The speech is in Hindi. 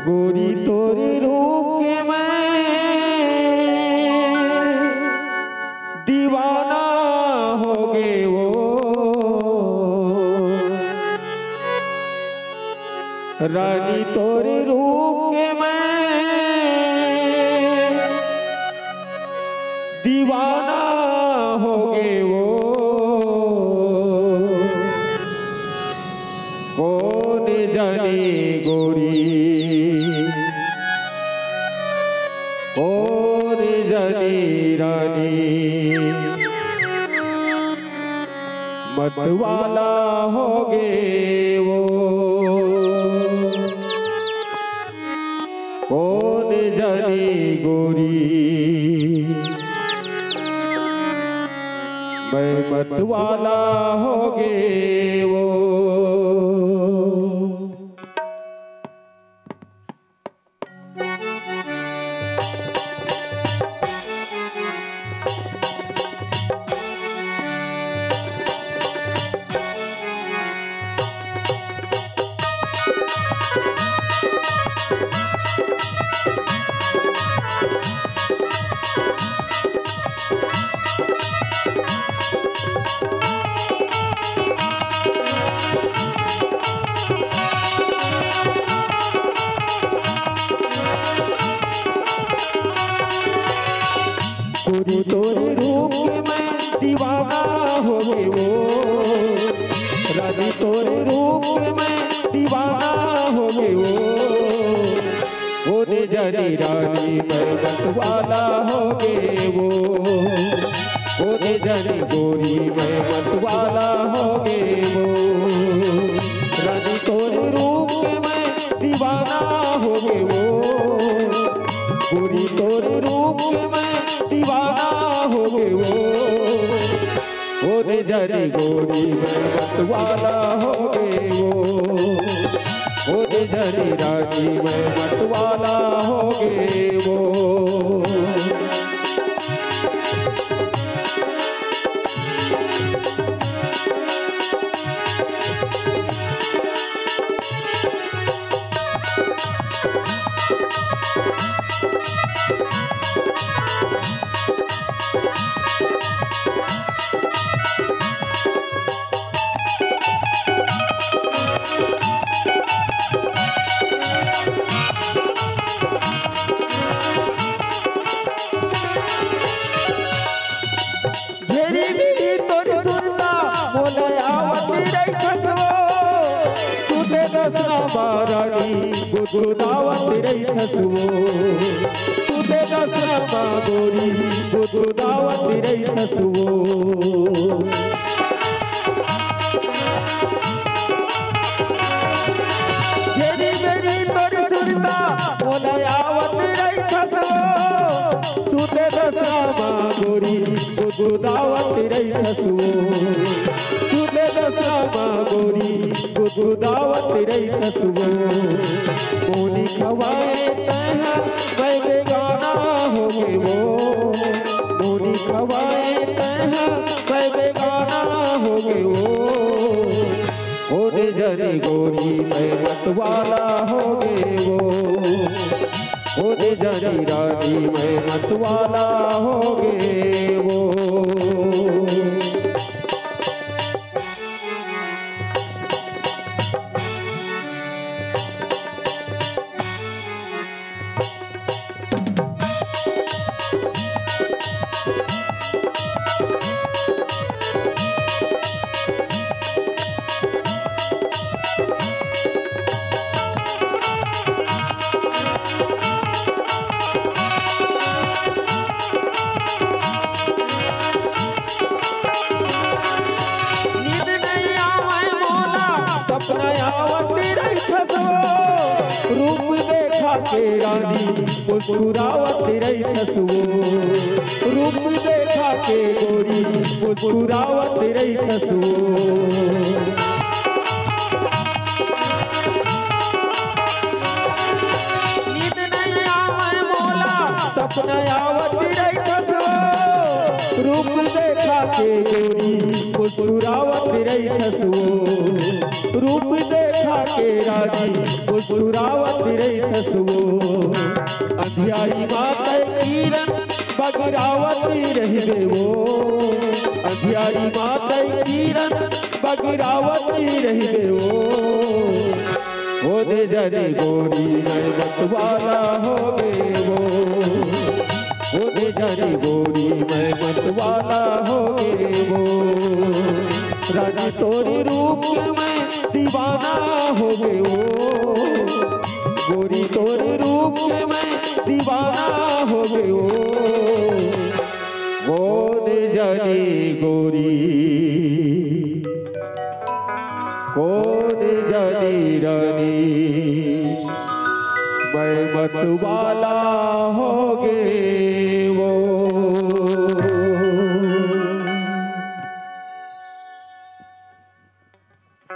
गोरी तोरे रूप के मैं दीवाना हो गए वो, रानी तोरे रूप के मैं दीवाना हो गए वो। कौन जाने गोरी कौन जाने रानी मतवाला हो गए वो। कौन जाने गोरी मैं मतवाला हो गए वो। गोरी तोरे रूप में मैं दीवाना हो गए वो, रानी तोरे रूप में मैं दीवाना हो गए वो दे जानी रानी मैं मतवाला हो गए वो दे जानी गोरी मैं मतवाला हो गए वो। रानी तोरे रूप में मैं दीवाना हो गए वो, गोरी तोरे रूप में मैं दीवाना हो गए वो दे जानी गोरी मैं मतवाला हो गए वो दे जानी रानी मैं मतवाला हो गए वो। गुदगुदावत रही खसवो तुझे दसरा गोरी गुदगुदावत रही खसवो। मेरी मेरी तोरी सुनता मोलायावत रही खसवो तुझे दसरा गोरी गुदगुदावत रही खसवो तुझे दसरा गोरी गुदगुदावत रही खसवो। मोनी खवाए तह मैं बेगाना हो गए वो, मोनी खवाए तह मैं बेगाना हो गए वो दे जानी गोरी मैं मतवाला हो गए वो दे जानी रानी मैं मतवाला हो गए वो। रूप देखा के रानी मुस्कुरावत रही हसुओ, रूप देखा के गोरी मुस्कुरावत रही हसुओ। सपना आवत रही हसुओ, रूप देखा के गोरी मुस्कुरावत रही हसुओ, रूप देखा के रानी मुस्कुरावत रही हसुओ। अंधियारी माता किरण बगरावत रही देवो, अंधियारी माता किरण बगरावत रही देवो। हो दे जाने गोरी मैं मतवाला हो गए वो दे जाने गोरी मैं मतवाला हो गए वो। रानी तोरे रूप में दीवाना हो गए वो, गोरी तोरे रूप में दीवाना हो गए वो दे जाने गोरी कौन जानी रानी मैं मतवाला हो गए।